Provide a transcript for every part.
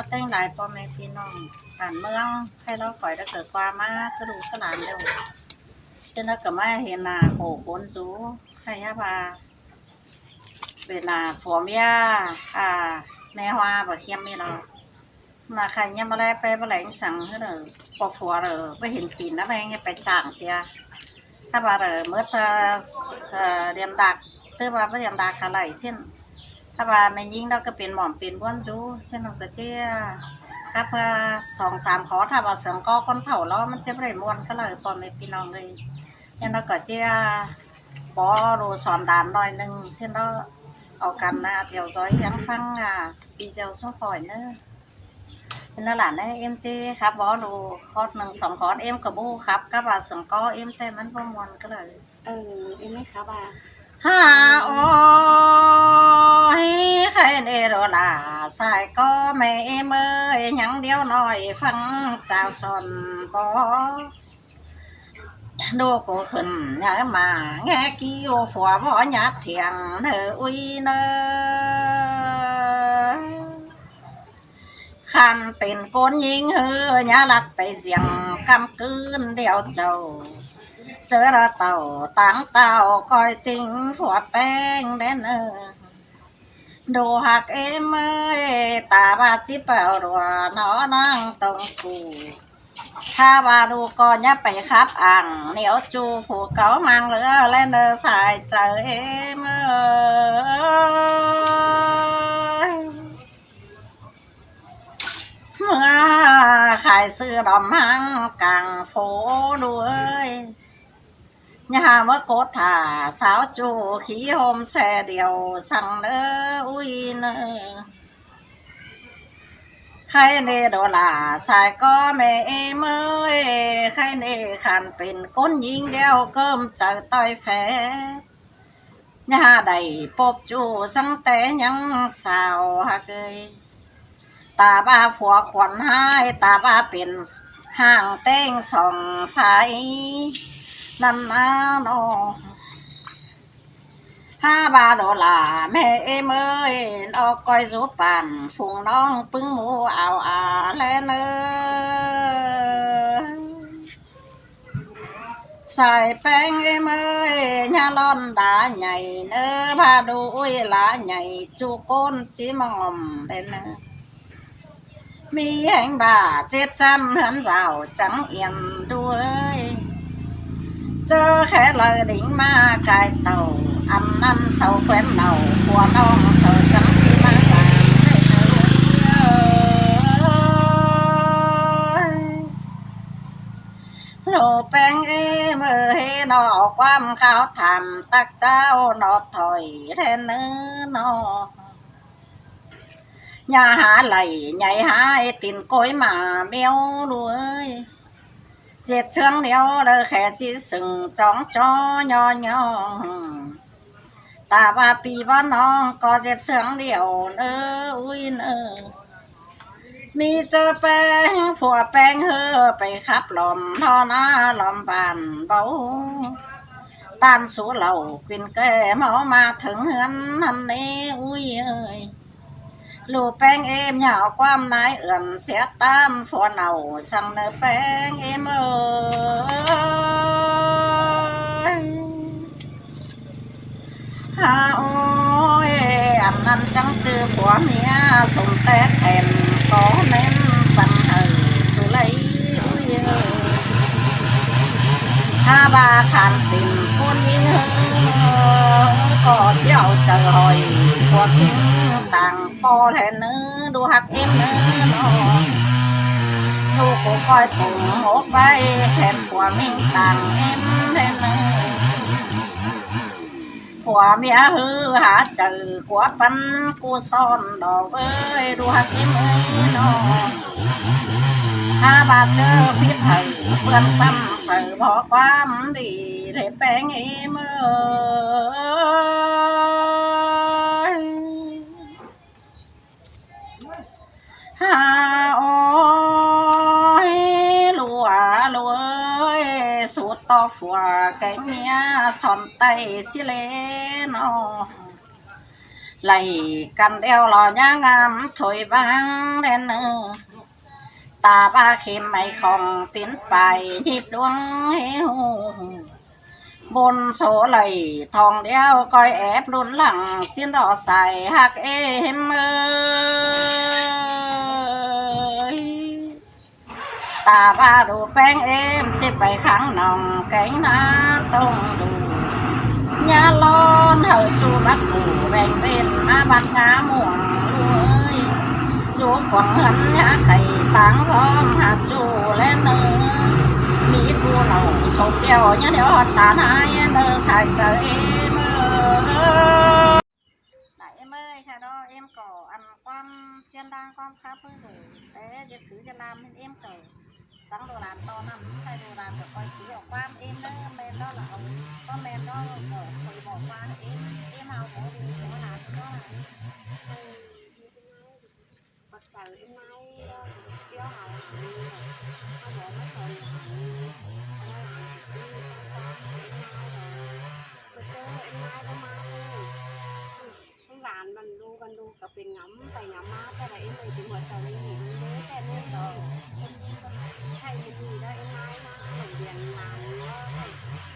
เต้งหลายพ่อแม่พี่น้องผ่านเมืองให้เราปล่อยได้เกิดความมากระดูกกระหลานเร็วเช่นนั้นก็ไม่เห็นโหโคนสูให้ยาบาเวลาผัวเมียในhoa và khiêm mi nó mà khai nhâm lạiไปบ่ไหลสั่งให้เด้อปอผัวเด้อไปเห็นปีนแล้วไปไปจ้างเสียถ้าว่าเด้อเมื่อจะเรียนดักคือว่าบ่เรียนดักอะไรเส้นถ้าว่าแม่ยิงเราก็เป็นหม่อมเป็นบ้วนจูเส้นเราก็เจ้าครับ2-3ขอถ้าว่าเสียงก็คนเฒ่าแล้วมันจะบ่ได้ม่วนก็เลยพ่อแม่พี่น้องเลยยังเราก็เจ้าปอรู้สอนดานหน่อยนึงเส้นเราเอากันนะเดี๋ยวจ้อยยังฟังปีเจ้าส่งปล่อยเนอะเป็นหลานได้เอ็มจีครับบอดูคอร์ส1-2คอร์สเอ็มกับบูครับก็ว่าสองก็เอ็มแต่มันประมวลก็เลยเอ็มไม่ครับฮ่าโอ้ยใครเดรอล่ะสายก็ไม่เมื่อยยังเดียวหน่อยฟังเจ้าสอนบอดูกูขึ้นยามาแง่กี้โอฝัวบ่หยาดเถียงเธออุ้ยเนอขันเป็นคนยิงเฮือยาลักไปเสียงกำกืนเดียวเจ้าเจอระเต่าตั้งเต่าคอยติงผัวแป้งแดนดูหักเมื่อยตาบาจิเปล่ารัวน้อนั่งตรงกูถ้าว่าดูก่อนอย่าไปครับอ่างเหนียวจูผูกเก๋ามังเหลือและเนอสายเจอเมื่อขายซื้อดอมหังกลางโฟด้วยย่าเมื่อโกถาสาวจูขี้โฮมแซ่เดียวสั่งเนออุ้ยเนอใครเนโดลาสายก็ไม่เมื่อยใครเนขันเป็นก้นยิงเดียวเกิมเจอต่อยแฝย่าได้ปบจูสังแต่ยังสาวฮักเกยตาบ้าผัวขวัญให้ตาบ้าเป็นห่างเต้งส่องไฟนั่นนะน้อง$5แม่เมื่อยออกก้อยสูบปั่นฝูงน้องปึ้งหมูเอาแลเนอใส่แป้งเมื่อยยาล้อนดาใหญ่เนอพาดูอุ้ยหลาใหญ่จูก้นจีมอมเด่นมีแห่งบ่าเจ็ดจันเหือนเจ้าจังเอียนด้วยเจอแค่เลยดิ่งมาไกลเต่าอันนั้นเสาแขวนเนาหัวน้องเสาจังที่มาสามโลแป้งเมื่อเฮนอความขาวทำตักเจ้านอถอยแทนเนื้อนอยาหาไหลใหญ่หายตินก้อยมาเมียวด้วยเจ็ดเชืองเดียวเด้อแค่จีสึงจ้องจอยอตาว่าปีว่าน้องก็เจ็ดเชืองเดียวเนออุ้ยเนอมีเจอแป้งผัวแป้งเฮอไปขับหลอมทอหน้าหลอมบานเบาตานสูเหล่ากินแก่เมามาถึงเฮือนนั่นนี่อุ้ยเอ้ยลูกแป้งเหยาความนายเอื่นเสียตามผัวเนาสั่งเนอแป้งเอ้ยโอ้ยอันนั้นจังจือผัวเมียสมแต่แทนก็เน้นปันเฮสุไลถ้าบาขันติ่มคนยิงก็เจ้าเจอหอยพวกทิ้งต่างปอแทนเนื้อดูหักเนื้อดูกูคอยปุ่มหกใบแทนผัวมิ่งต่างแทนเนื้อผัวเมียฮือหาเจอผัวปันกูซ่อนดอกเอ้ยดูหักน้อถ้าบาเจอพิษไผ่เพื่อนซ้ำใส่พอความดีเลยแป้งเมื่อโอ้ยลัวสูตรต่อฝัวไก่เมียสอนไตสิเลน ไหลกันเดียวหล่อยางามถอยบางแน่นตาบ้าเข็มไม่ของเปลี่ยนไปทิพดวงเฮวบนโซไหลทองเดียวก้อยแอบลุนหลังสิ้นรอใส่หักเอ็มตาบ้าดูแป้งเอ็มจิบไปข้างนองแกงน้าต้องดูญาล้อนเฮาจูบักกูแบ่งเป็นมาบักงาม่วงเลยจูขวางหันยาไข่ต่างซ้อมหาจูและเนื้อมีกูเหล่าสมเดียวเนี่ยเดี๋ยวตาหายเนื้อใส่ใจเอ็มไหนเอ็มค่ะđó em có ăn quan trên đang quan khá với rồi thếจะซื้อจะlàm nên em cởi sáng đồ làm to năm hay đồ làm được coi chỉ ở quan em đó men đó là ông có men đó ở hồi bỏ qua em ao bỏ đi nó làm đó là bật trời em nay kéo hậu nó bỏ nó thờiกันดูกับเป็นง้ำไปง้ำมาแต่ละเอ็มเลยถึงหัวใจไม่หนีเลยแต่เนี่ยเราใช่ไม่ดีแล้วเอ็มไม้มาเหมือนเรียนงานว่าให้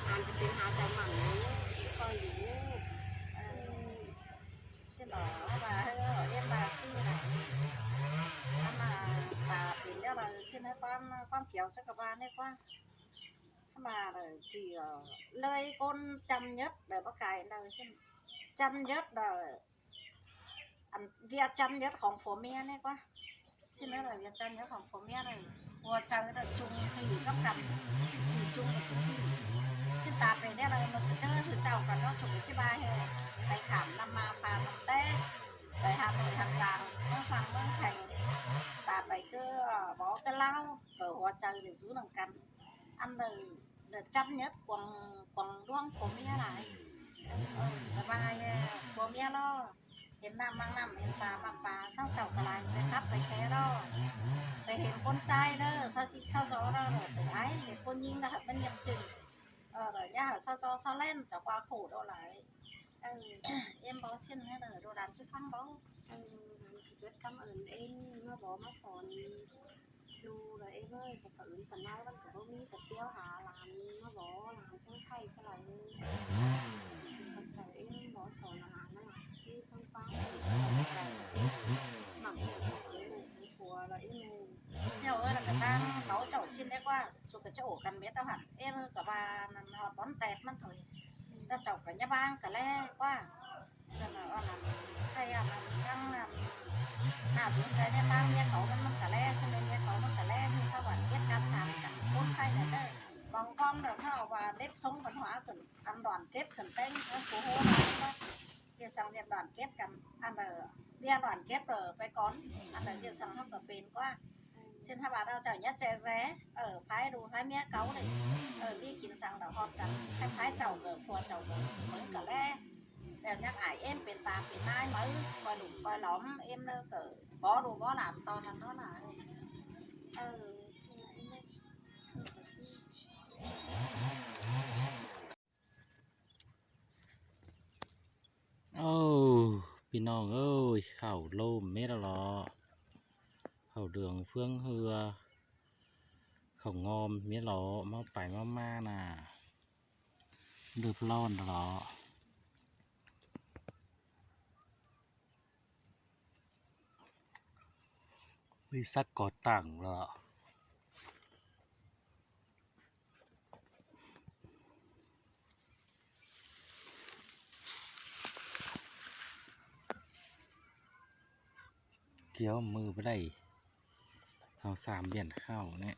งานจะเป็นหาใจหมันก็อยู่xin lỗi bà em bà xin này mà bà tìm ra bà xinให้con kiểu sẽ các bạn đấy qua mà chỉ lời con chăm nhất để bác cài là xin chăm nhất làอันเวียจันเยอะของผัวเมียเนี่ยก็ชิ้นนั้นเลยเวียจันเยอะของผัวเมียเลยวัวจันเลยจุงถือกับกันจุงกับจุงถือชิ้นตาไปเนี่ยเลยมันเจอสุดเจ้ากันก็สุดที่บ้านเหรอไปขำนำมาพาน้ำเต้ไปหาตัวทางจางเมื่อฟังเมื่อแข่งตาไปก็บอกกันเล่าเกิดวัวจันเลยสู้หนังกันอันเลยเดือดจันเยอะกวางร่วงผัวเมียไหนแต่บ้านผัวเมียล้อเห็นน้ำบางน้ำเห็นปลาบางปลาเศร้าเจ้ากระไรไปครับไปแค่รอไปเห็นคนใจเด้อเศร้าจิกเศร้าโซ่เด้อแต่ไอ้เห็นคนยิงนะครับมันยังจึงrồi nháเศร้าโซ่เศร้าเล่นจะqua khổ đâu lại em bảo xin hay là đồ đàn chứ không bảo rất cảm ơn em nó bỏ nó sònดูเลยem ơiแต่ก็อื่นแต่น้อยมันก็บ่มีแต่เตี้ยวหาหลานnó bỏ làmช่วยไข่เท่าไหร่แต่เอ็มbỏ sònหลานนั่นแหละที่ต้องฟังหมักหัวแล้วเอ็มnhiều ơi là người ta nấu chậu xin đấy qua xuống cái chỗ cần biết đâu hẳn em cả bà họ bón tẹtมันthôi ta chậu cả nhà bang cả le qua rồi là hay là sang là nào chúng cái nhà bang nhà cậuมันcả le cho nên nhà cậuมันcả le xong sao bạn biết ca sàn cả bốn tay này đây bằng con là sao và nếp sống văn hóa cần ăn đoàn kết cần tên phố hô này việc sang việc đoàn kết cần ăn ở bia đoàn kết ở cái con ăn ở việc sang học ở bền quá xin hai bà đào chở nhất trẻ ré ở phái đủ phái mía cáu này ở đi kín sang đảo hòn cần hai phái chầu ở phùa chầu mới cả le đều nhắc ải em bền tà bền nai mới coi đủ coi lõm em nơ cỡ bó đủ bó làm to là nó làพี่น้องเอ้ยเข่าโลมเม็ดละเข่าเดืองเฟื่องเฮือเข่างอมเม็ดละมาไปมาน่ะเดือบร้อนละวิสักกอดต่างละเกี่ยวมือไปได้เอา3 เบี่ยนเข้าเนี่ย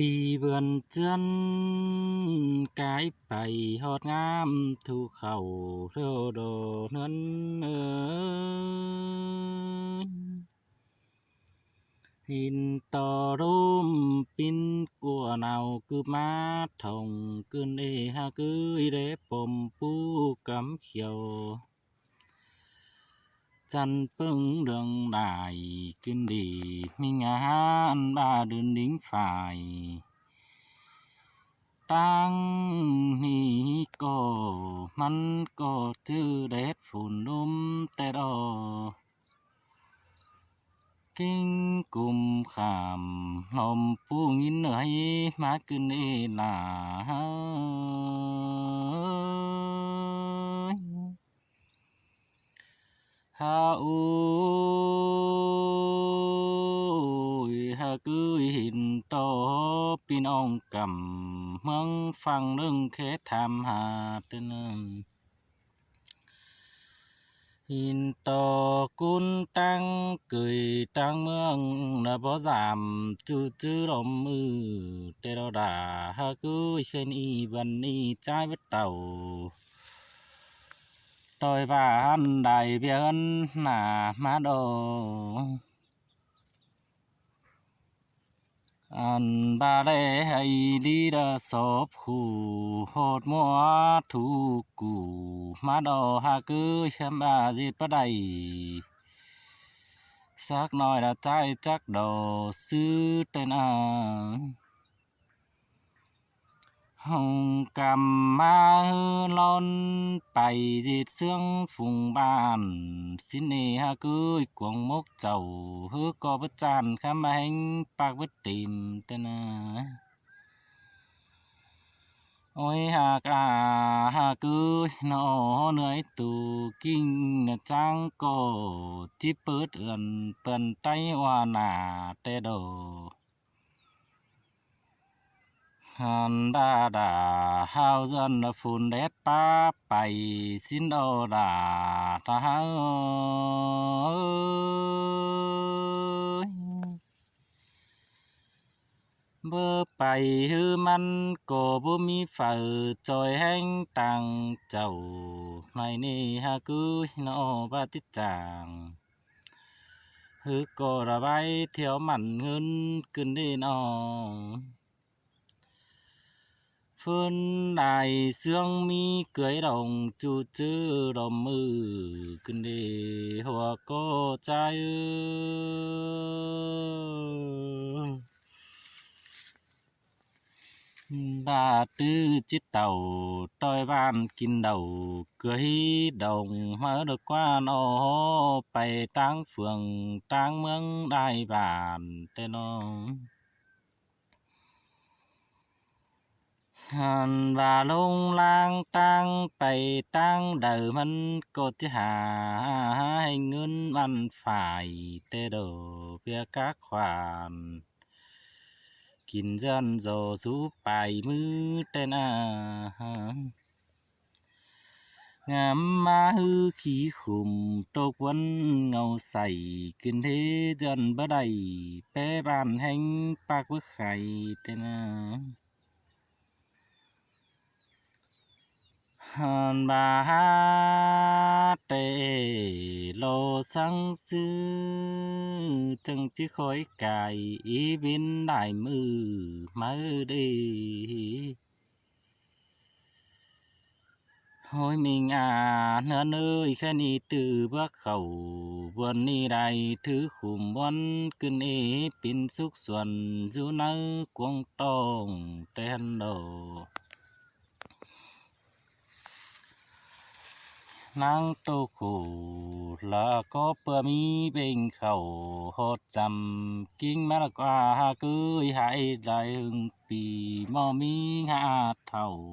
ปีเบือนเจือนกายไปหอดงามทูเข่าเท่าโดเนิน Hin to rôm pin của nào cứ má thòng cơn ê ha cứ để bom pu cắm khiêu chăn bưng đường đại kinh đi mình ăn ba đường đính phải tăng ni cóมันก็ถือเด็ดฝุ่นนุ่มแต่ดอkinh cùng khảm nôm phu nghìn ấy má kinh ê là ha ôi ha cứ hình to pin ông cầm măng phăng lưng khé tham hà tên hình to cún tăng cười tăng mương là bỏ giảm chữ chữ đom mư tê đo đà ha cứ trên y văn y trái vết tàu tôi và anh đại biến là má đồ anh ba lê hay đi ra shop khu hột mua thu củ má đồ ha cứ xem ba dịp bắt đầy xác nói là trái chắc đồ sư tên hồng cầm ma lon bày dịt xương phùng bàn xin nề ha cứ cuồng mốc chầu hứa có bất tràn khám hành bạc bất tìm tên ôi ha cả ha cứ nó nơi tù kinh là trang cổ chip bớt ẩn phần tay hoa nà tê đồ hàn ba đà hao dân là phun đét ba bày xin đồ đà ta bơ bày hư man cổ bố mi phở trôi hành tăng chầu này nè ha cứ nó ba tít chàng hư cổ ra bay thiếu mặn hơn cơn đi nó phương đại xương mi cưới đồng chu chữ đồng mư kinh đề hoa cô trai ba tư chiếc tàu tôi ban kinh đầu cưới đồng mở được qua nó bay tăng phường tăng mương đại bản tên nó hàn và lung lang tăng bày tăng đời mình cột chứ hà hình ngân văn phải tê đồ việc các khoản kinh dân dồ sú bài mư tên ngắm ma hư khí khủng tô quân ngầu sảy kinh thế dân bỡ đầy bé bàn hành bạc bức khải tên hàn bà hát tê lô sang sư từng chiếc khói cài ý bên đại mư mơ đi hồi mình nơn ơi khen đi từ bước khẩu buồn đi đại thứ khủng buồn kinh ế pin xúc xuân du nơ quang tông tên đồ nang tô khổ là có bờ mi bên khẩu hốt dầm kinh mà là qua cứ hãy đại hưng bì mò mi hạ thầu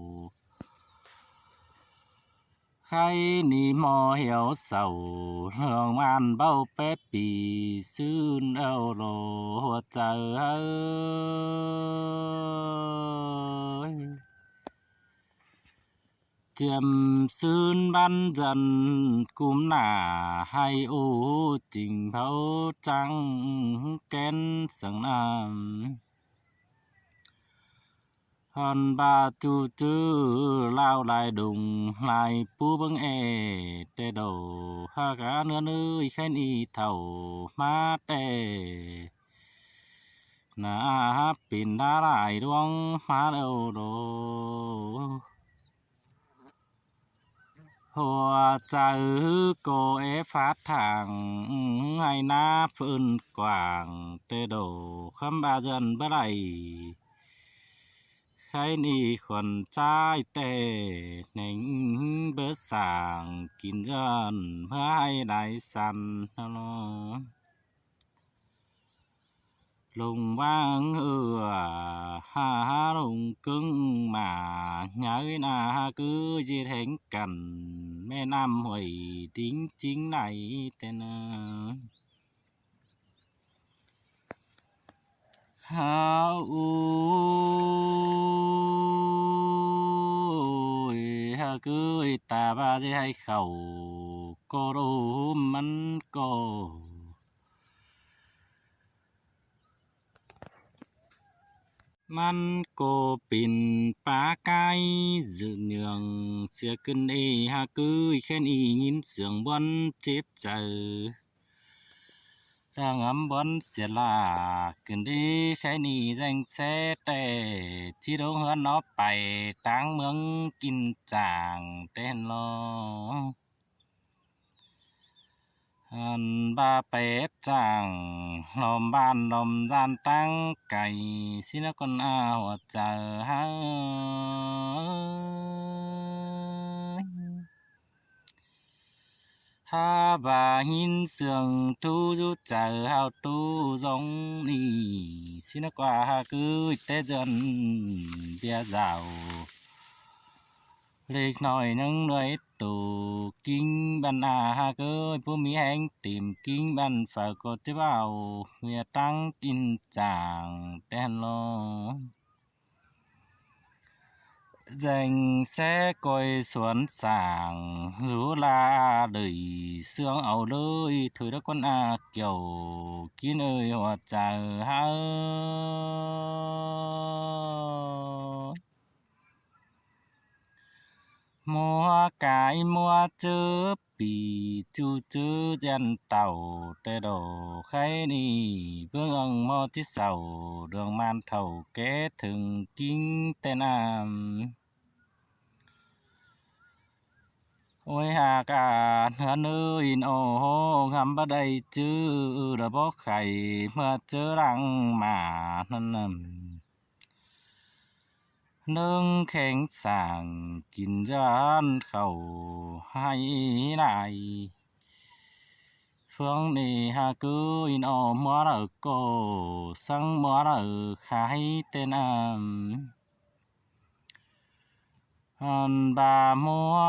khai ni mò hiểu sầu hương an bao bếp bì xương eo đồ hốt trời ơi tiệm sơn ban dần cúm nả hay ô trình pháo trắng kén sẵn nam hòn ba tu tư lao lại đùng lại pu bưng tê đầu ha cá nữa ơi khen y thầu má tê นาปิ่นดาหลายดวงมาเร็วโดหัวใจโกเอฟ้าทางให้หน้าพื้นกว้างเตโดคำบาเจนบ่ได้ใครนี่คนใจเตหนึ่งเบอสางกินเงินเพื่อให้ได้สันนลุงบ้างลุงครึ่งmà nhớ na cứ chỉ thèn cần mẹ năm hồi tiếng chính này tên hao ha cứ ta ba chỉ hay khẩu cô đô mắn côมันโกปิ่นปาไก่dự nhường xưa kinh y ha cứ khen y nhìn sướng bón chếp chờ ra ngắm bón xìa là kinh đi khen y danh xe tệ chi đâu hơn nó phải táng mương kinh chàng tên lo baเป็ดจังลมบ้านลมจานตั้งไก่สินะคนอาหัวใจฮะถ้าบาหินเสื่องทูจุใจเฮาตูจงนี่สินะกว่าคือเตจนเบียเจ้าเล็กน้อยนึงเลยตูกิ้งบันอาเกยผู้มีแห่งtìmกิ้งบันฝากกดจะเบาเมียตั้งกินจางแต่ฮันโลdành xe coi xuống sàng rú la đời sương ảo lơi thôi đó con kiểu kín ơi hoa trà ha mua cái mua chớ bì chu chớ gen tàu tê đồ khay ni vương ông mò tí sầu đường man thầu kế thường kinh tên nam ôi hà cả hân ơi ô ngắm ba đây chứ đã bó khẩy mà chớ răng mà nằm nâng khen sàng kín gian khẩu hay này phương này hà cứ in ô mua ở cổ sang mua ở khai tên bà mua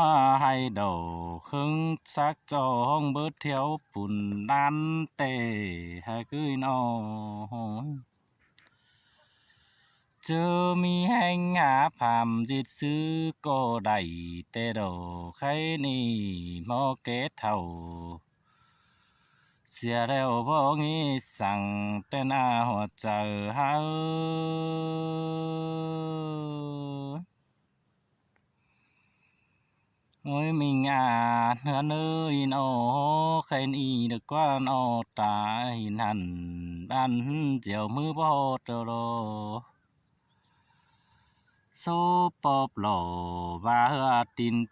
hay đầu khưng sắc cho hông bớt thiếu bùn đan tề hà cứ in ô chưa mi hành hạ phạm diệt sư cô đầy tê đồ khay ni mô kết thầu xìa đeo vô nghi sang tên hoa chờ ha ôi mình hân ơi ô khen y được qua ô ta hình hẳn ban chiều mưa bó trờ đồ số bóp lò và hứa tin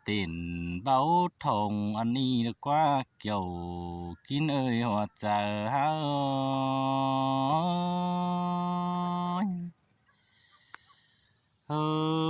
báo thòng anh đi được qua kiểu kín ơi hoa chờ ha ơi